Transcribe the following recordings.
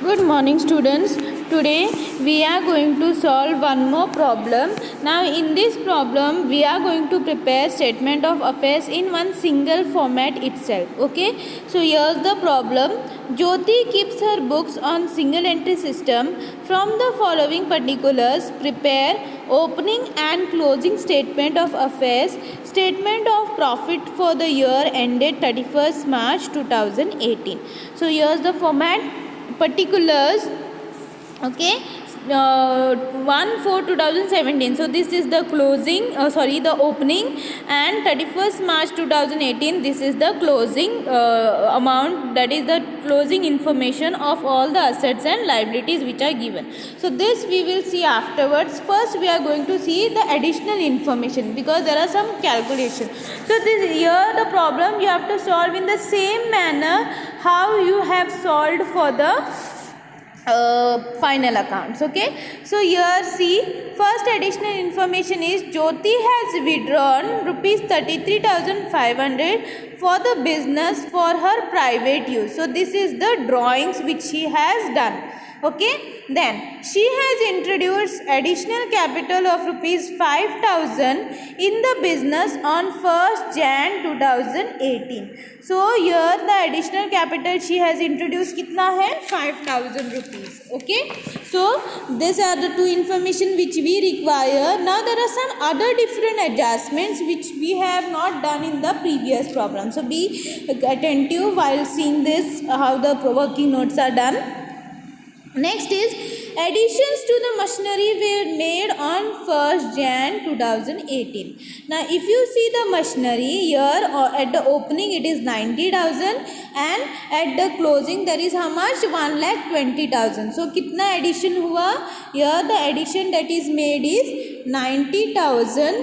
Good morning, students. Today we are going to solve one more problem. Now in this problem we are going to prepare statement of affairs in one single format itself. Okay, so here's the problem. Jyoti keeps her books on single entry system. From the following particulars, prepare opening and closing statement of affairs, statement of profit for the year ended 31st March 2018. So here's the format. Particulars, okay, 1/4/2017. So this is the closing, the opening, and 31st March 2018 this is the closing amount, that is the closing information of all the assets and liabilities which are given. So this we will see afterwards. First we are going to see the additional information because there are some calculations. So this here the problem you have to solve in the same manner how you have solved for the final accounts. Okay, so here see, first additional information is Jyoti has withdrawn rupees 33,500 for the business for her private use. So this is the drawings which she has done. Okay, then she has introduced additional capital of rupees 5,000 in the business on 1st Jan 2018. So here the additional capital she has introduced kitna hai? 5,000 rupees. Okay, so these are the two information which we require. Now there are some other different adjustments which we have not done in the previous problem. So be attentive while seeing this, how the working notes are done. Next is additions to the machinery were made on 1st Jan 2018. Now if you see the machinery here, or at the opening it is 90,000 and at the closing there is how much? 1,20,000. So kitna addition hua? Here the addition that is made is 90,000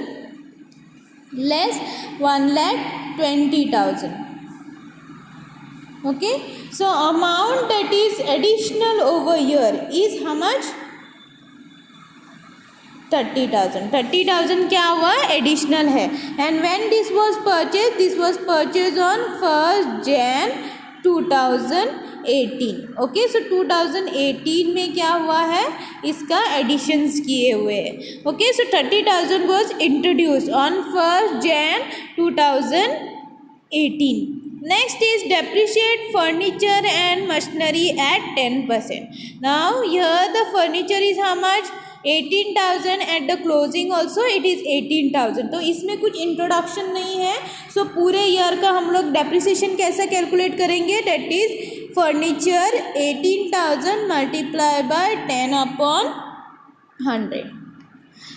less 1,20,000. Okay, so amount that is additional over here is how much? 30,000. 30,000 क्या हुआ? Additional है. And when this was purchased? This was purchased on 1st Jan 2018. Okay, so 2018 में क्या हुआ है? इसका additions किए हुए हैं. Okay, so 30,000 was introduced on 1st Jan 2018. Next is depreciate furniture and machinery at 10%. Now here the furniture is how much? 18,000. At the closing also it is 18,000. तो इसमें कुछ introduction नहीं है. So पूरे year का हम लोग depreciation कैसा calculate करेंगे? That is furniture 18,000 multiplied by 10/100.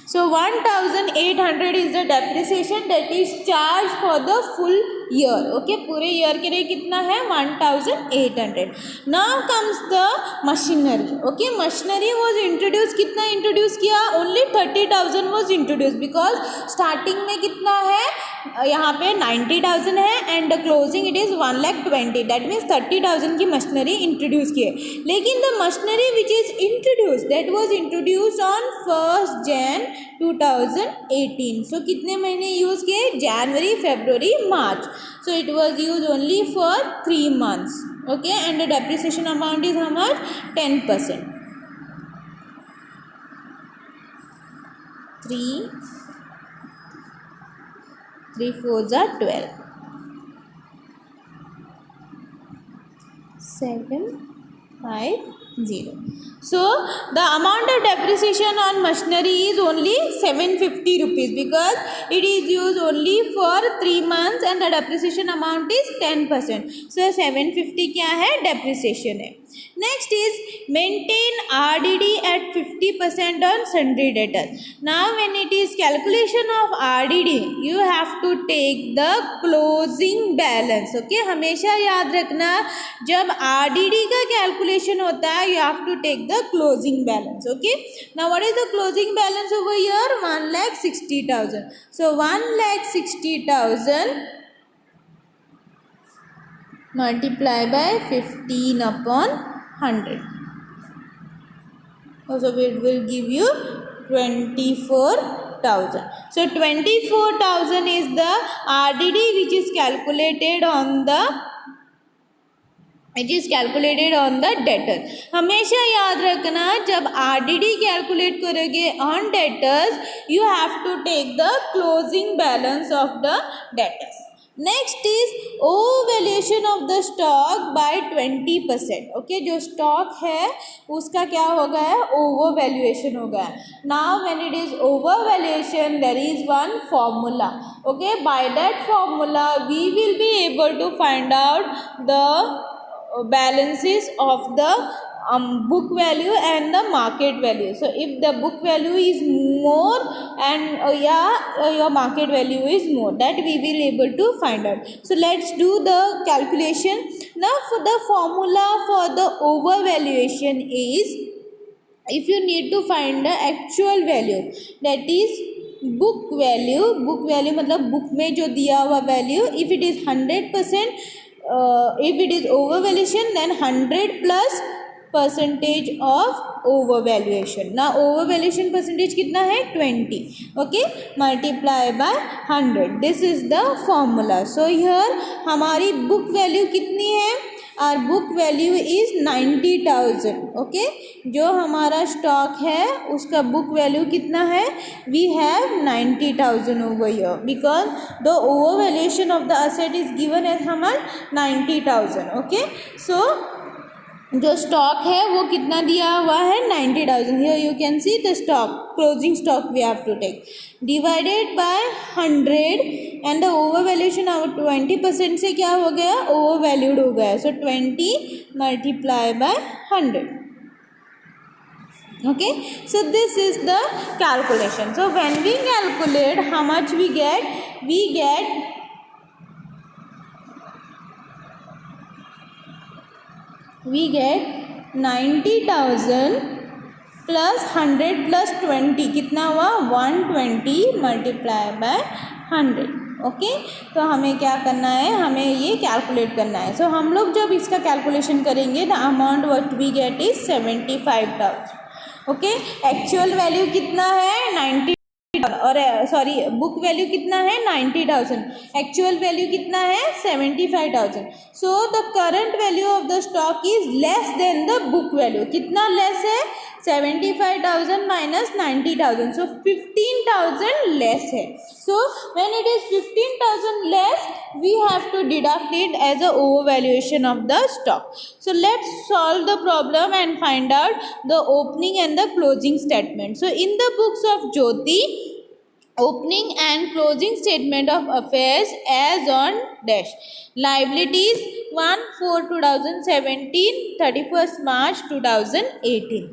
So 1,800 is the depreciation that is charged for the full year. Okay, पूरे year के लिए कितना है? 1,800. Now comes the machinery. Okay, machinery was introduced. कितना introduce किया? Only 30,000 was introduced because starting में कितना है? यहाँ पे 90,000 है and the closing it is 1,20,000. That means 30,000 की machinery introduce किए. लेकिन the machinery which is introduced, that was introduced on 1st Jan 2018. So कितने महीने यूज किए? January, February, March. So it was used only for 3 months. Okay, and the depreciation amount is how much? 10%. 3 4s are 12. 7 5 0. So the amount of depreciation on machinery is only 750 rupees because it is used only for 3 months and the depreciation amount is 10%. So 750 क्या है? Depreciation है. Next is maintain RDD at 50% on sundry debtors. Now when it is calculation of RDD, you have to take the closing balance. Okay, हमेशा याद रखना जब RDD का calculation होता है you have to take the closing balance. Okay, now what is the closing balance over here? 1,60,000. So 1,60,000 multiply by 15/100. So it will give you 24,000. So 24,000 is the RDD which is calculated on the it is calculated on the debtor. हमेशा याद रखना जब RDD calculate करोगे on debtors you have to take the closing balance of the debtors. Next is over valuation of the stock by 20%। Okay, जो stock है उसका क्या हो गया है, ओवर वैल्यूएशन हो गया है। Now when it is over valuation there is one formula. Okay, by that formula we will be able to find out the balances of the book value and the market value. So if the book value is more and your market value is more, that we will able to find out. So let's do the calculation. Now for the formula for the overvaluation is, if you need to find the actual value, that is book value मतलब book में जो दिया हुआ value, if it is 100%, if it is overvaluation then 100 plus percentage of overvaluation. Now overvaluation percentage कितना है 20. Okay, multiply by 100. This is the formula. So here हमारी book value कितनी है, our book value is 90,000. Okay, जो हमारा stock है उसका book value कितना है, we have 90,000 over here because the overvaluation of the asset is given as how much 90,000. Okay, so जो स्टॉक है वो कितना दिया हुआ है 90,000. Here you can see the stock, closing stock we have to take divided by 100 and the over valuation 20% से क्या हो गया, ओवर वैल्यूड हो गया. So 20 multiply by 100. Okay, so this is the calculation. So when we calculate how much we get 90,000 plus 100 plus 20 कितना हुआ 120 multiply by 100. Okay, तो हमें क्या करना है, हमें ये कैलकुलेट करना है. सो हम लोग जब इसका कैलकुलेशन करेंगे the amount what we get is 75,000. Okay, actual value कितना है 90 और सॉरी बुक वैल्यू कितना है 90,000, एक्चुअल वैल्यू कितना है 75,000. So the current value of the stock is less than the book value. कितना लेस है 75,000 माइनस 90,000, सो 15,000 लेस है. So when it is 15,000 less, we have to deduct it as a overvaluation of the stock. So let's solve the problem and find out the opening and the closing statement. So in the books of Jyoti, opening and closing statement of affairs as on dash. Liabilities 1/4/2017, 31st March 2018.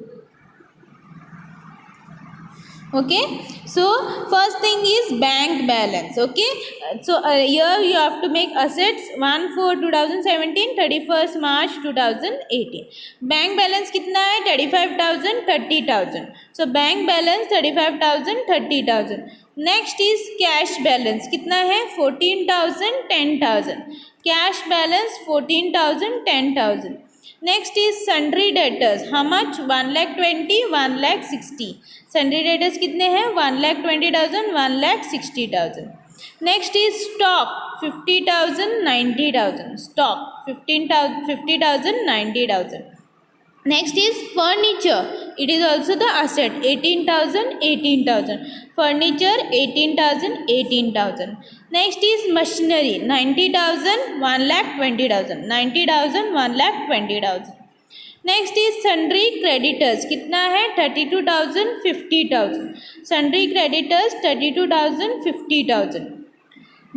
Okay, so first thing is bank balance. Okay, so here you have to make assets 1/4/2017, 31st March 2018. bank balance कितना है 35,000, 30,000. so bank balance 35,000, 30,000. next is cash balance कितना है 14,000, 10,000. cash balance 14,000, 10,000. next is sundry debtors. how much 1,20,000, 1,60,000. sundry debtors कितने हैं 1,20,000, 1,60,000. next is stock 50,000, 90,000. stock 15,000, 50,000, 90,000. next is furniture, it is also the asset 18,000, 18,000. furniture 18,000, 18,000. next is machinery 90,000, 1,20,000. 90,000, 1,20,000. next is sundry creditors कितना है 32,000, 50,000. sundry creditors 32,000, 50,000.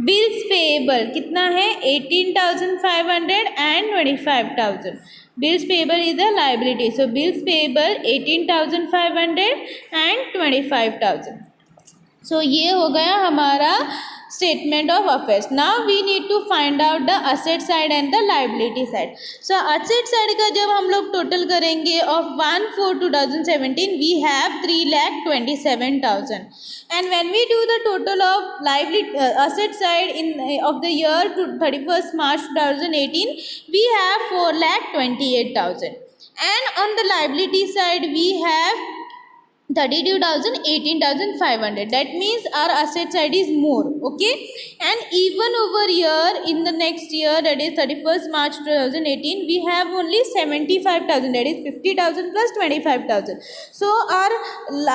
bills payable कितना है 18,500 and 25,000. bills payable is a liability, so bills payable 18,500 and 25,000. so ये हो गया हमारा statement of affairs. now we need to find out the asset side and the liability side. so asset side का जब हम लोग total करेंगे of 1/4/2017 we have 3,27,000. and when we do the total of liability asset side in of the year to 31st March 2018 we have 4,28,000. and on the liability side we have 32,000, 18,500. That means our asset side is more. Okay, and even over here in the next year, that is 31st March 2018, we have only 75,000, that is 50,000 plus 25,000. So our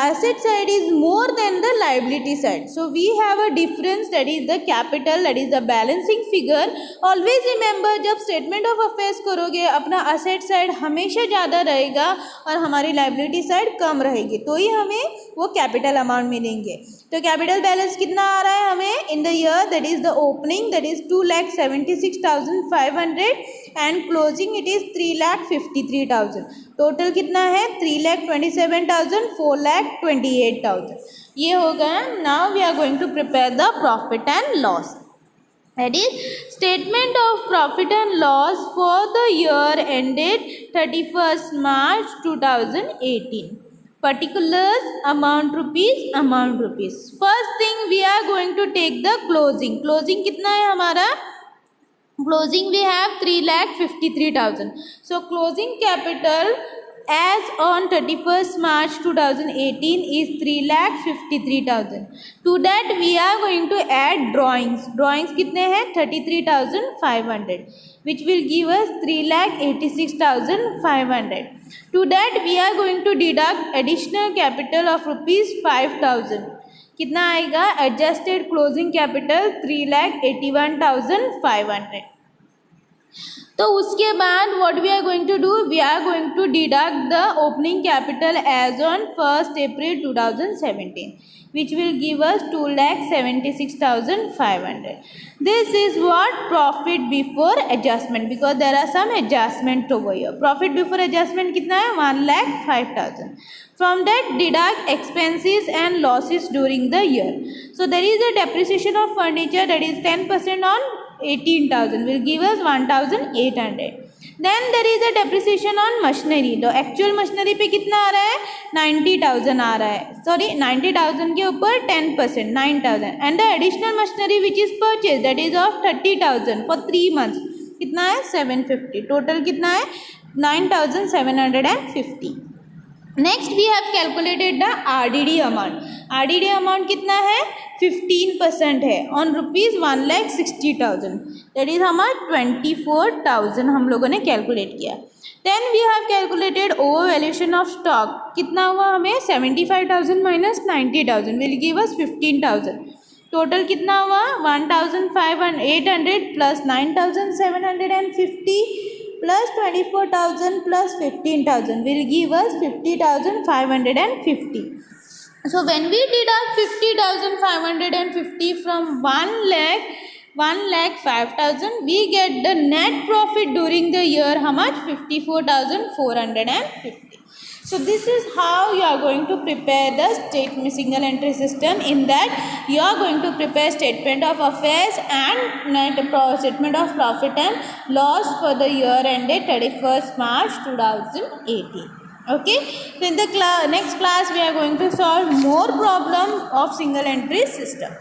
asset side is more than the liability side. So we have a difference, that is the capital, that is the balancing figure. Always remember, जब statement of affairs करोगे अपना asset side हमेशा ज़्यादा रहेगा और हमारी liability side कम रहेगी, तो ही हमें वो कैपिटल अमाउंट मिलेंगे. तो कैपिटल बैलेंस कितना आ रहा है हमें in the year, that is the opening, that is 2,76,500 and closing it is 3,53,000. Total कितना है 3,27,000, 4,28,000. ये हो गया. Now we are going to prepare the profit and loss. That is statement of profit and loss for the year ended 31st March 2018. Particulars, amount rupees. First thing we are going to take the closing. Closing कितना है हमारा? Closing we have 3,53,000. So closing capital as on 31st March 2018 is 3,53,000. To that we are going to add drawings. Drawings कितने हैं 33,500, which will give us 3,86,500. To that we are going to deduct additional capital of rupees 5,000. कितना आएगा adjusted closing capital 3,81,500. तो उसके बाद what we are going to do, we are going to deduct the opening capital as on 1st April 2017, which will give us 2,76,500. This is what profit before adjustment, because there are some adjustment over here. Profit before adjustment कितना है 1,05,000. From that deduct expenses and losses during the year. So there is a depreciation of furniture, that is 10% on 18,000 will give us 1,800. Then there is a depreciation on machinery. तो actual machinery पे कितना आ रहा है 90,000 आ रहा है. Sorry, 90,000 के ऊपर 10% 9,000. And the additional machinery which is purchased, that is of 30,000 for 3 months, कितना है 750. Total कितना है 9,750. Next we have calculated the RDD amount. RDD amount कितना है 15% है on rupees 1,60,000. That is हमारा 24,000 हम लोगों ने कैलकुलेट किया. Then we have calculated overvaluation of stock. कितना हुआ हमें 75,000 minus 90,000 will give us 15,000. Total कितना हुआ 1,800 plus 9,750 plus 24,000 plus 15,000 will give us 50,550. So when we deduct 50,550 from 1,05,000, we get the net profit during the year how much 54,450. So this is how you are going to prepare the single entry system. In that you are going to prepare statement of affairs and statement of profit and loss for the year ended 31st March 2018. Okay, so in the next class we are going to solve more problems of single entry system.